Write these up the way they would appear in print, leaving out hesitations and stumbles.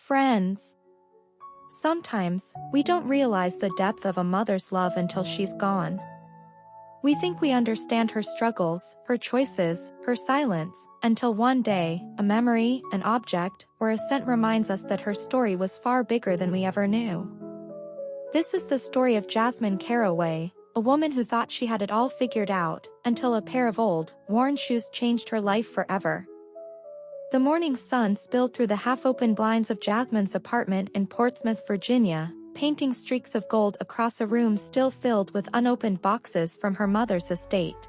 Friends. Sometimes, we don't realize the depth of a mother's love until she's gone. We think we understand her struggles, her choices, her silence, until one day, a memory, an object, or a scent reminds us that her story was far bigger than we ever knew. This is the story of Jasmine Caraway, a woman who thought she had it all figured out, until a pair of old, worn shoes changed her life forever. The morning sun spilled through the half-open blinds of Jasmine's apartment in Portsmouth, Virginia, painting streaks of gold across a room still filled with unopened boxes from her mother's estate.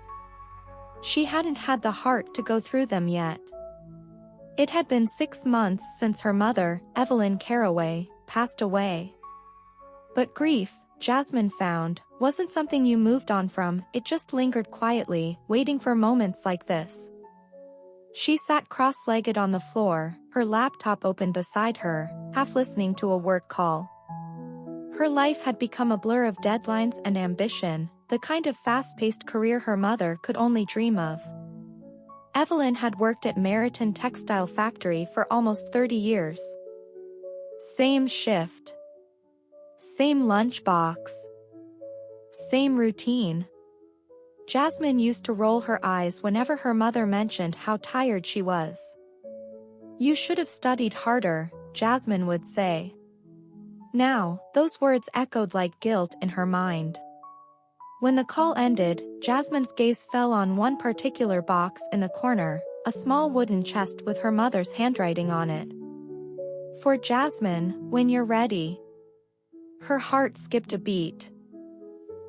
She hadn't had the heart to go through them yet. It had been 6 months since her mother, Evelyn Caraway, passed away. But grief, Jasmine found, wasn't something you moved on from, it just lingered quietly, waiting for moments like this. She sat cross-legged on the floor, her laptop open beside her, half listening to a work call. Her life had become a blur of deadlines and ambition, the kind of fast-paced career her mother could only dream of. Evelyn had worked at Narration textile factory for almost 30 years. Same shift. Same lunchbox. Same routine. Jasmine used to roll her eyes whenever her mother mentioned how tired she was. "You should have studied harder," Jasmine would say. Now, those words echoed like guilt in her mind. When the call ended, Jasmine's gaze fell on one particular box in the corner, a small wooden chest with her mother's handwriting on it. "For Jasmine, when you're ready." Her heart skipped a beat.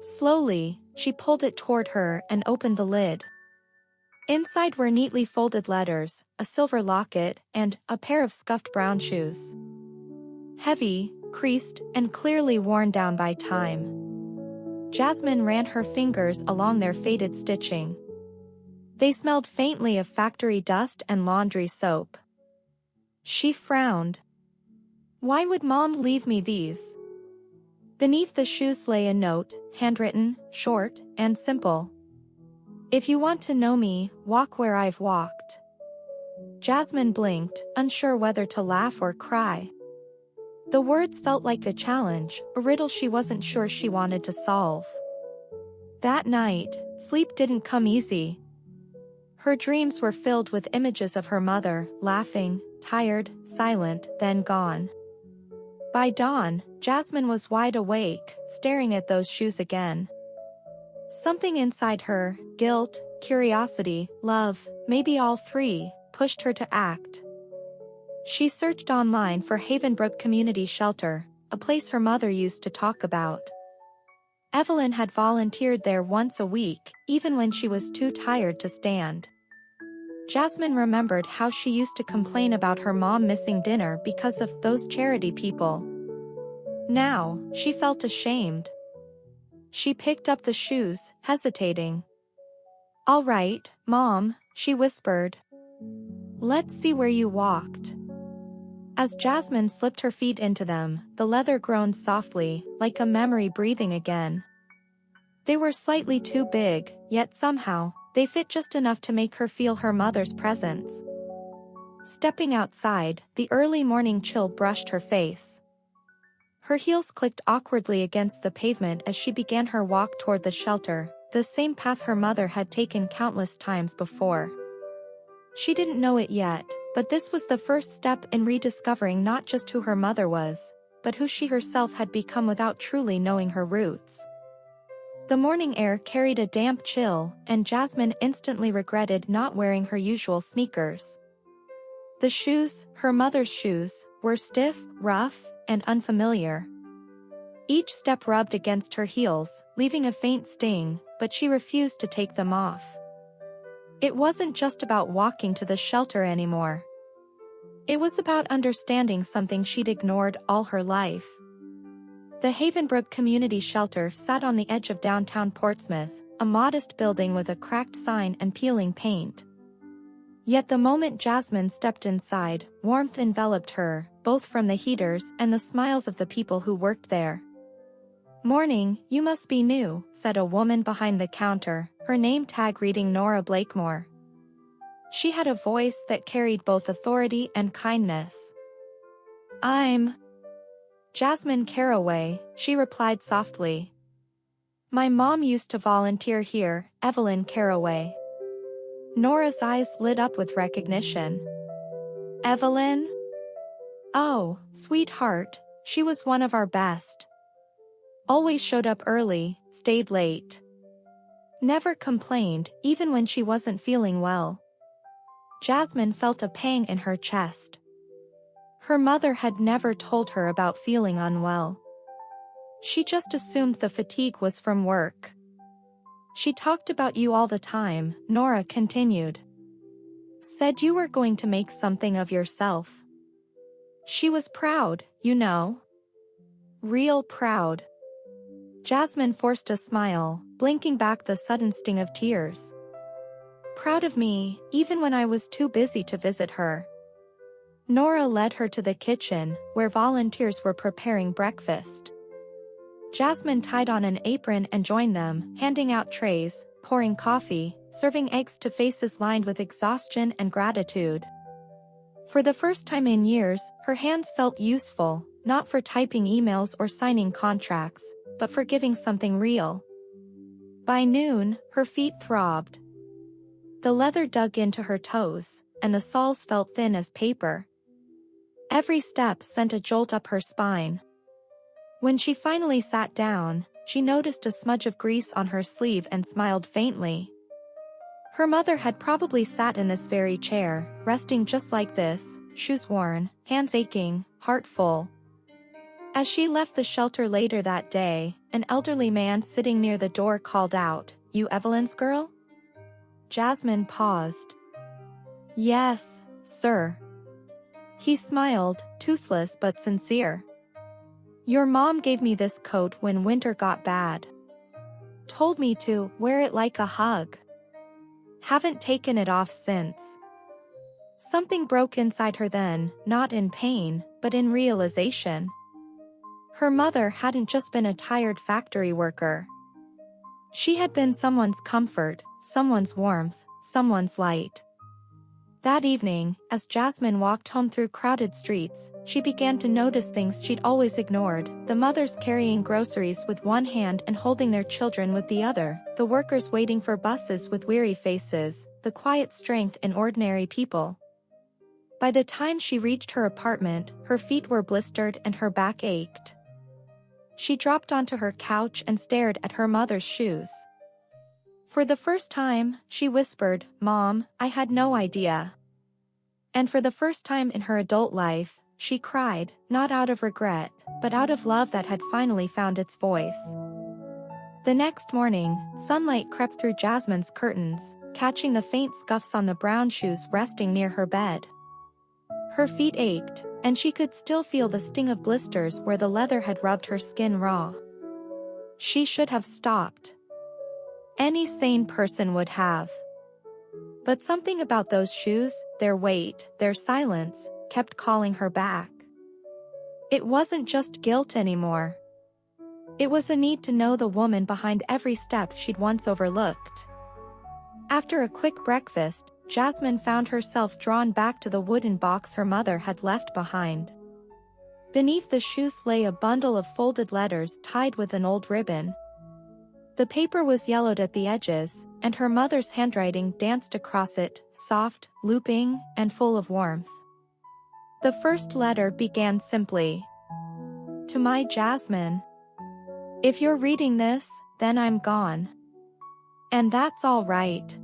Slowly, she pulled it toward her and opened the lid. Inside were neatly folded letters, a silver locket, and a pair of scuffed brown shoes. Heavy, creased, and clearly worn down by time. Jasmine ran her fingers along their faded stitching. They smelled faintly of factory dust and laundry soap. She frowned. "Why would Mom leave me these?" Beneath the shoes lay a note, handwritten, short, and simple. "If you want to know me, walk where I've walked." Jasmine blinked, unsure whether to laugh or cry. The words felt like a challenge, a riddle she wasn't sure she wanted to solve. That night, sleep didn't come easy. Her dreams were filled with images of her mother, laughing, tired, silent, then gone. By dawn, Jasmine was wide awake, staring at those shoes again. Something inside her, guilt, curiosity, love, maybe all three, pushed her to act. She searched online for Havenbrook Community Shelter, a place her mother used to talk about. Evelyn had volunteered there once a week, even when she was too tired to stand. Jasmine remembered how she used to complain about her mom missing dinner because of those charity people. Now, she felt ashamed. She picked up the shoes, hesitating. "All right, Mom," she whispered. "Let's see where you walked." As Jasmine slipped her feet into them, the leather groaned softly, like a memory breathing again. They were slightly too big, yet somehow, they fit just enough to make her feel her mother's presence. Stepping outside, the early morning chill brushed her face. Her heels clicked awkwardly against the pavement as she began her walk toward the shelter, the same path her mother had taken countless times before. She didn't know it yet, but this was the first step in rediscovering not just who her mother was, but who she herself had become without truly knowing her roots. The morning air carried a damp chill, and Jasmine instantly regretted not wearing her usual sneakers. The shoes, her mother's shoes, were stiff, rough, and unfamiliar. Each step rubbed against her heels, leaving a faint sting, but she refused to take them off. It wasn't just about walking to the shelter anymore. It was about understanding something she'd ignored all her life. The Havenbrook Community Shelter sat on the edge of downtown Portsmouth, a modest building with a cracked sign and peeling paint. Yet the moment Jasmine stepped inside, warmth enveloped her, both from the heaters and the smiles of the people who worked there. "Morning, you must be new," said a woman behind the counter, her name tag reading Nora Blakemore. She had a voice that carried both authority and kindness. I'm Jasmine Caraway, she replied softly. My mom used to volunteer here, Evelyn Caraway. Nora's eyes lit up with recognition. Evelyn? Oh, sweetheart, she was one of our best. Always showed up early, stayed late. Never complained, even when she wasn't feeling well. Jasmine felt a pang in her chest. Her mother had never told her about feeling unwell. She just assumed the fatigue was from work. She talked about you all the time, Nora continued. Said you were going to make something of yourself. She was proud, you know. Real proud. Jasmine forced a smile, blinking back the sudden sting of tears. Proud of me, even when I was too busy to visit her. Nora led her to the kitchen, where volunteers were preparing breakfast. Jasmine tied on an apron and joined them, handing out trays, pouring coffee, serving eggs to faces lined with exhaustion and gratitude. For the first time in years, her hands felt useful, not for typing emails or signing contracts, but for giving something real. By noon, her feet throbbed. The leather dug into her toes, and the soles felt thin as paper. Every step sent a jolt up her spine. When she finally sat down, she noticed a smudge of grease on her sleeve and smiled faintly. Her mother had probably sat in this very chair, resting just like this, shoes worn, hands aching, heart full. As she left the shelter later that day, an elderly man sitting near the door called out, "You Evelyn's girl?" Jasmine paused. "Yes, sir." He smiled, toothless but sincere. "Your mom gave me this coat when winter got bad. Told me to wear it like a hug. Haven't taken it off since." Something broke inside her then, not in pain, but in realization. Her mother hadn't just been a tired factory worker. She had been someone's comfort, someone's warmth, someone's light. That evening, as Jasmine walked home through crowded streets, she began to notice things she'd always ignored: the mothers carrying groceries with one hand and holding their children with the other, the workers waiting for buses with weary faces, the quiet strength in ordinary people. By the time she reached her apartment, her feet were blistered and her back ached. She dropped onto her couch and stared at her mother's shoes. For the first time, she whispered, "Mom, I had no idea." And for the first time in her adult life, she cried, not out of regret, but out of love that had finally found its voice. The next morning, sunlight crept through Jasmine's curtains, catching the faint scuffs on the brown shoes resting near her bed. Her feet ached, and she could still feel the sting of blisters where the leather had rubbed her skin raw. She should have stopped. Any sane person would have. But something about those shoes, their weight, their silence, kept calling her back. It wasn't just guilt anymore. It was a need to know the woman behind every step she'd once overlooked. After a quick breakfast, Jasmine found herself drawn back to the wooden box her mother had left behind. Beneath the shoes lay a bundle of folded letters tied with an old ribbon. The paper was yellowed at the edges, and her mother's handwriting danced across it, soft, looping, and full of warmth. The first letter began simply. "To my Jasmine. If you're reading this, then I'm gone. And that's all right.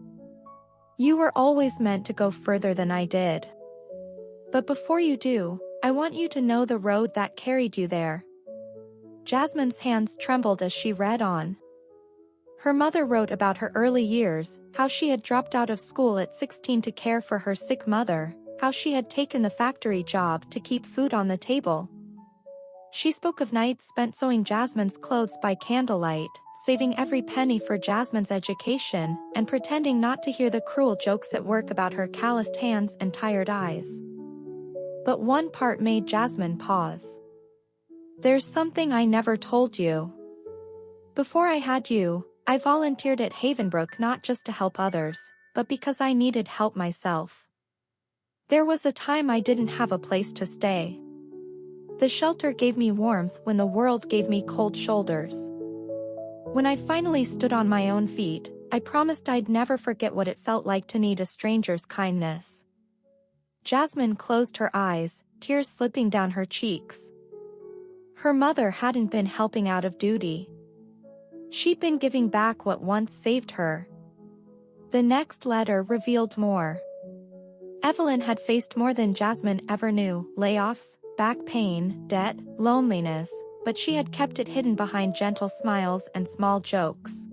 You were always meant to go further than I did. But before you do, I want you to know the road that carried you there." Jasmine's hands trembled as she read on. Her mother wrote about her early years, how she had dropped out of school at 16 to care for her sick mother, how she had taken the factory job to keep food on the table. She spoke of nights spent sewing Jasmine's clothes by candlelight, saving every penny for Jasmine's education, and pretending not to hear the cruel jokes at work about her calloused hands and tired eyes. But one part made Jasmine pause. "There's something I never told you. Before I had you, I volunteered at Havenbrook not just to help others, but because I needed help myself. There was a time I didn't have a place to stay. The shelter gave me warmth when the world gave me cold shoulders. When I finally stood on my own feet, I promised I'd never forget what it felt like to need a stranger's kindness. Jasmine closed her eyes, tears slipping down her cheeks. Her mother hadn't been helping out of duty. She'd been giving back what once saved her. The next letter revealed more. Evelyn had faced more than Jasmine ever knew: layoffs, back pain, debt, loneliness, but she had kept it hidden behind gentle smiles and small jokes.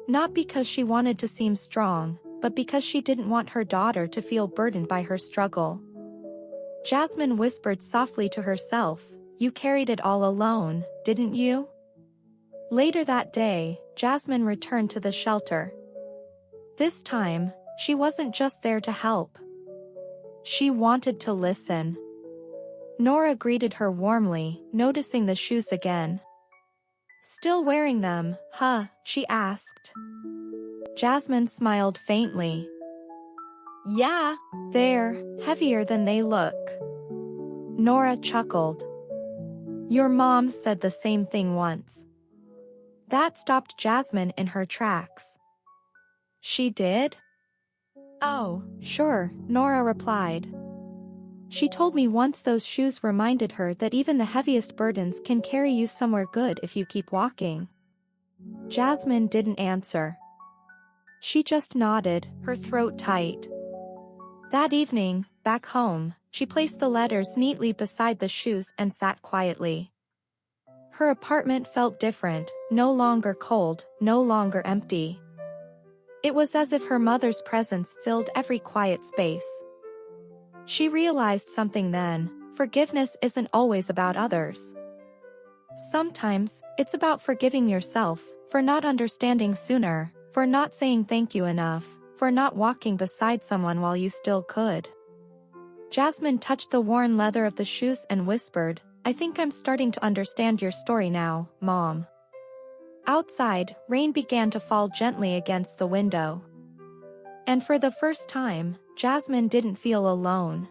Not because she wanted to seem strong, but because she didn't want her daughter to feel burdened by her struggle. Jasmine whispered softly to herself, "You carried it all alone, didn't you?" Later that day, Jasmine returned to the shelter. This time, she wasn't just there to help. She wanted to listen. Nora greeted her warmly, noticing the shoes again. "Still wearing them, huh?" she asked. Jasmine smiled faintly. Yeah. "They're heavier than they look." Nora chuckled. "Your mom said the same thing once." That stopped Jasmine in her tracks. "She did?" "Oh, sure," Nora replied. "She told me once those shoes reminded her that even the heaviest burdens can carry you somewhere good if you keep walking." Jasmine didn't answer. She just nodded, her throat tight. That evening, back home, she placed the letters neatly beside the shoes and sat quietly. Her apartment felt different, no longer cold, no longer empty. It was as if her mother's presence filled every quiet space. She realized something then: forgiveness isn't always about others. Sometimes, it's about forgiving yourself, for not understanding sooner, for not saying thank you enough, for not walking beside someone while you still could. Jasmine touched the worn leather of the shoes and whispered, "I think I'm starting to understand your story now, Mom." Outside, rain began to fall gently against the window. And for the first time, Jasmine didn't feel alone.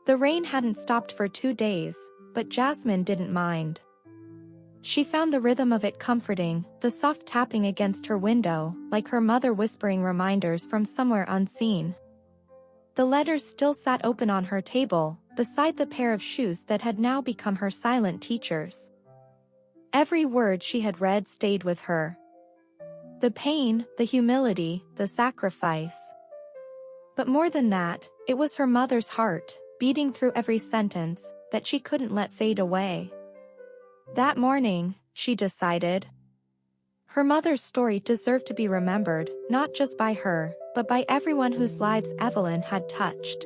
The rain hadn't stopped for 2 days, but Jasmine didn't mind. She found the rhythm of it comforting, the soft tapping against her window, like her mother whispering reminders from somewhere unseen. The letters still sat open on her table, beside the pair of shoes that had now become her silent teachers. Every word she had read stayed with her. The pain, the humility, the sacrifice. But more than that, it was her mother's heart, beating through every sentence, that she couldn't let fade away. That morning, she decided. Her mother's story deserved to be remembered, not just by her, but by everyone whose lives Evelyn had touched.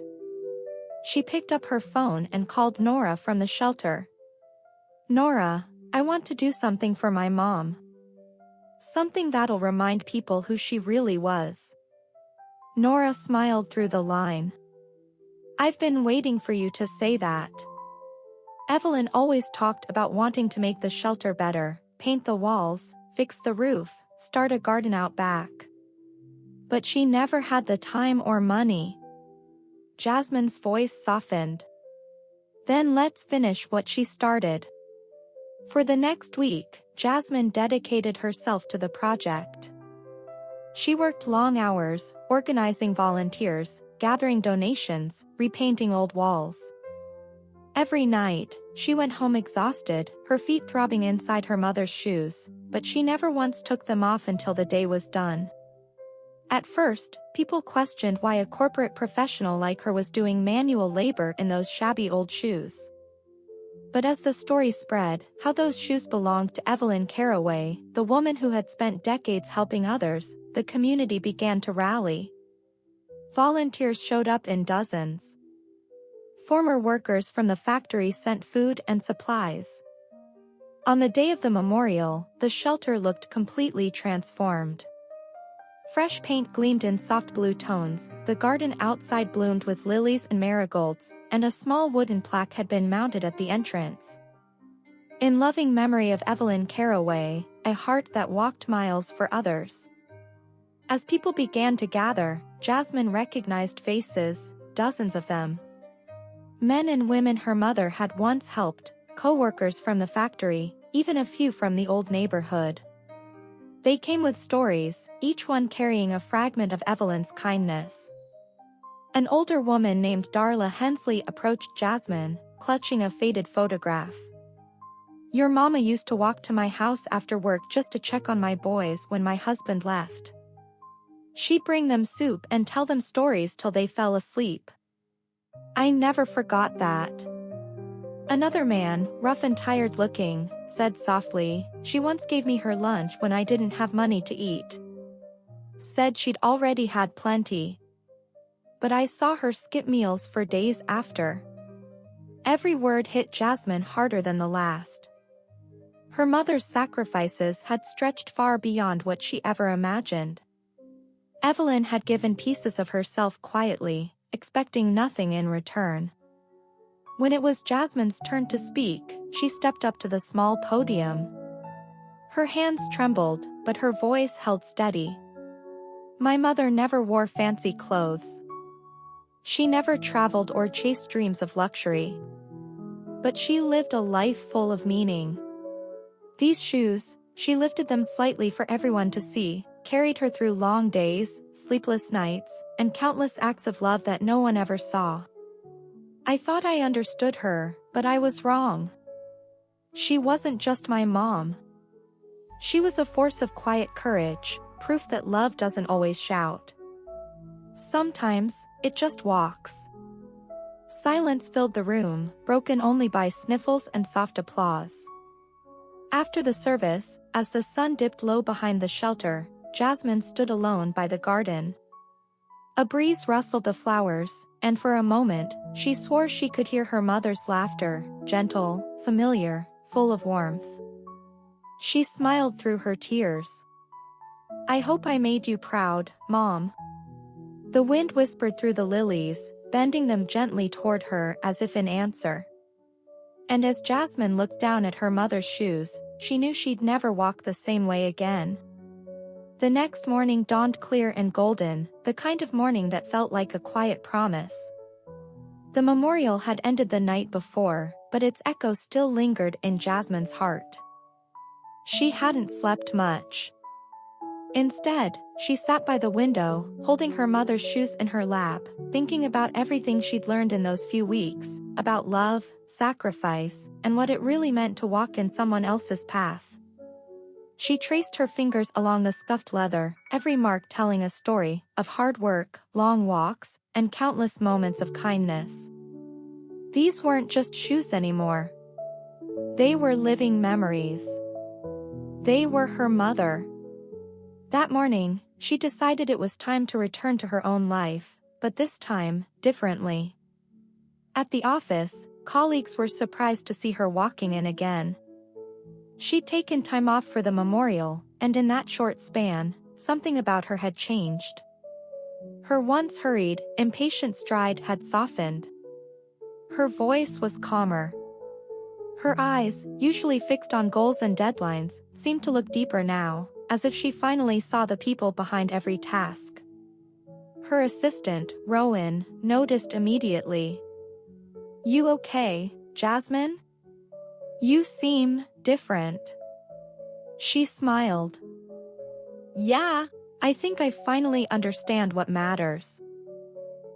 She picked up her phone and called Nora from the shelter. "Nora, I want to do something for my mom. Something that'll remind people who she really was." Nora smiled through the line. "I've been waiting for you to say that." Evelyn always talked about wanting to make the shelter better, paint the walls, fix the roof, start a garden out back. But she never had the time or money. Jasmine's voice softened. "Then let's finish what she started." For the next week, Jasmine dedicated herself to the project. She worked long hours, organizing volunteers, gathering donations, repainting old walls. Every night, she went home exhausted, her feet throbbing inside her mother's shoes, but she never once took them off until the day was done. At first, people questioned why a corporate professional like her was doing manual labor in those shabby old shoes. But as the story spread, how those shoes belonged to Evelyn Caraway, the woman who had spent decades helping others, the community began to rally. Volunteers showed up in dozens. Former workers from the factory sent food and supplies. On the day of the memorial, the shelter looked completely transformed. Fresh paint gleamed in soft blue tones, the garden outside bloomed with lilies and marigolds, and a small wooden plaque had been mounted at the entrance. "In loving memory of Evelyn Caraway, a heart that walked miles for others." As people began to gather, Jasmine recognized faces, dozens of them. Men and women her mother had once helped, co-workers from the factory, even a few from the old neighborhood. They came with stories, each one carrying a fragment of Evelyn's kindness. An older woman named Darla Hensley approached Jasmine, clutching a faded photograph. "Your mama used to walk to my house after work just to check on my boys when my husband left. She'd bring them soup and tell them stories till they fell asleep. I never forgot that." Another man, rough and tired looking, said softly, "She once gave me her lunch when I didn't have money to eat. Said she'd already had plenty. But I saw her skip meals for days after." Every word hit Jasmine harder than the last. Her mother's sacrifices had stretched far beyond what she ever imagined. Evelyn had given pieces of herself quietly, expecting nothing in return. When it was Jasmine's turn to speak, she stepped up to the small podium. Her hands trembled, but her voice held steady. "My mother never wore fancy clothes. She never traveled or chased dreams of luxury. But she lived a life full of meaning. These shoes," she lifted them slightly for everyone to see, "carried her through long days, sleepless nights, and countless acts of love that no one ever saw. I thought I understood her, but I was wrong. She wasn't just my mom. She was a force of quiet courage, proof that love doesn't always shout. Sometimes, it just walks." Silence filled the room, broken only by sniffles and soft applause. After the service, as the sun dipped low behind the shelter, Jasmine stood alone by the garden. A breeze rustled the flowers, and for a moment, she swore she could hear her mother's laughter, gentle, familiar, full of warmth. She smiled through her tears. "I hope I made you proud, Mom." The wind whispered through the lilies, bending them gently toward her as if in answer. And as Jasmine looked down at her mother's shoes, she knew she'd never walk the same way again. The next morning dawned clear and golden, the kind of morning that felt like a quiet promise. The memorial had ended the night before, but its echo still lingered in Jasmine's heart. She hadn't slept much. Instead, she sat by the window, holding her mother's shoes in her lap, thinking about everything she'd learned in those few weeks, about love, sacrifice, and what it really meant to walk in someone else's path. She traced her fingers along the scuffed leather, every mark telling a story of hard work, long walks, and countless moments of kindness. These weren't just shoes anymore. They were living memories. They were her mother. That morning, she decided it was time to return to her own life, but this time, differently. At the office, colleagues were surprised to see her walking in again. She'd taken time off for the memorial, and in that short span, something about her had changed. Her once hurried, impatient stride had softened. Her voice was calmer. Her eyes, usually fixed on goals and deadlines, seemed to look deeper now, as if she finally saw the people behind every task. Her assistant, Rowan, noticed immediately. "You okay, Jasmine? You seem different." She smiled. Yeah. "I think I finally understand what matters."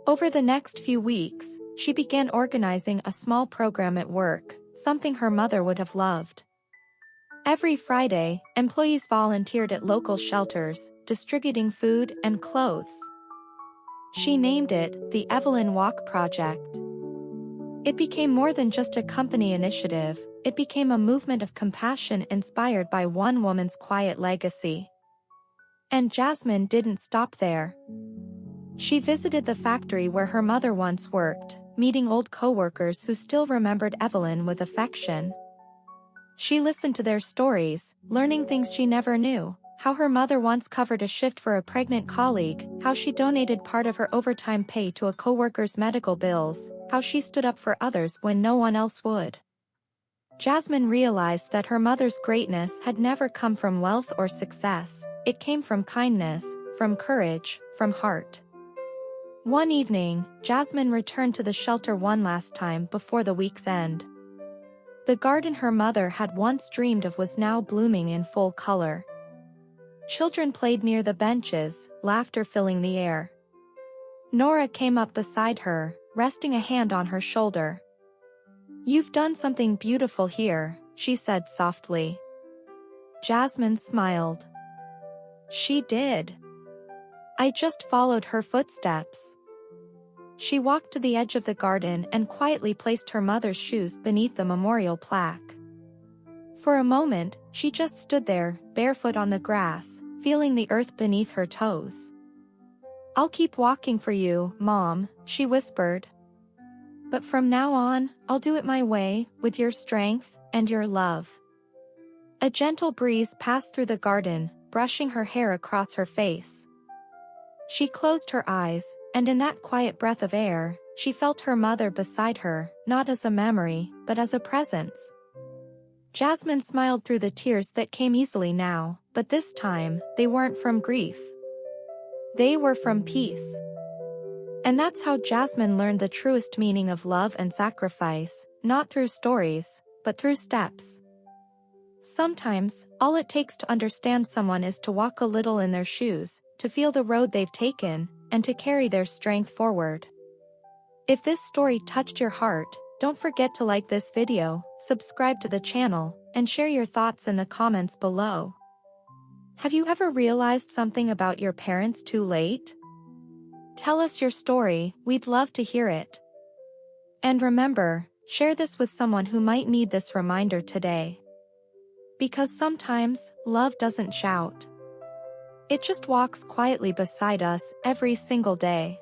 Over the next few weeks, she began organizing a small program at work, something her mother would have loved. Every Friday, employees volunteered at local shelters, distributing food and clothes. She named it the Evelyn Walk Project. It became more than just a company initiative, it became a movement of compassion inspired by one woman's quiet legacy. And Jasmine didn't stop there. She visited the factory where her mother once worked, meeting old co-workers who still remembered Evelyn with affection. She listened to their stories, learning things she never knew, how her mother once covered a shift for a pregnant colleague, how she donated part of her overtime pay to a co-worker's medical bills, how she stood up for others when no one else would. Jasmine realized that her mother's greatness had never come from wealth or success, it came from kindness, from courage, from heart. One evening, Jasmine returned to the shelter one last time before the week's end. The garden her mother had once dreamed of was now blooming in full color. Children played near the benches, laughter filling the air. Nora came up beside her, resting a hand on her shoulder. "You've done something beautiful here," she said softly. Jasmine smiled. "She did. I just followed her footsteps." She walked to the edge of the garden and quietly placed her mother's shoes beneath the memorial plaque. For a moment, she just stood there, barefoot on the grass, feeling the earth beneath her toes. "I'll keep walking for you, Mom," she whispered. "But from now on, I'll do it my way, with your strength and your love." A gentle breeze passed through the garden, brushing her hair across her face. She closed her eyes, and in that quiet breath of air, she felt her mother beside her, not as a memory, but as a presence. Jasmine smiled through the tears that came easily now, but this time, they weren't from grief. They were from peace. And that's how Jasmine learned the truest meaning of love and sacrifice, not through stories, but through steps. Sometimes, all it takes to understand someone is to walk a little in their shoes, to feel the road they've taken, and to carry their strength forward. If this story touched your heart, don't forget to like this video, subscribe to the channel, and share your thoughts in the comments below. Have you ever realized something about your parents too late? Tell us your story, we'd love to hear it. And remember, share this with someone who might need this reminder today. Because sometimes, love doesn't shout. It just walks quietly beside us every single day.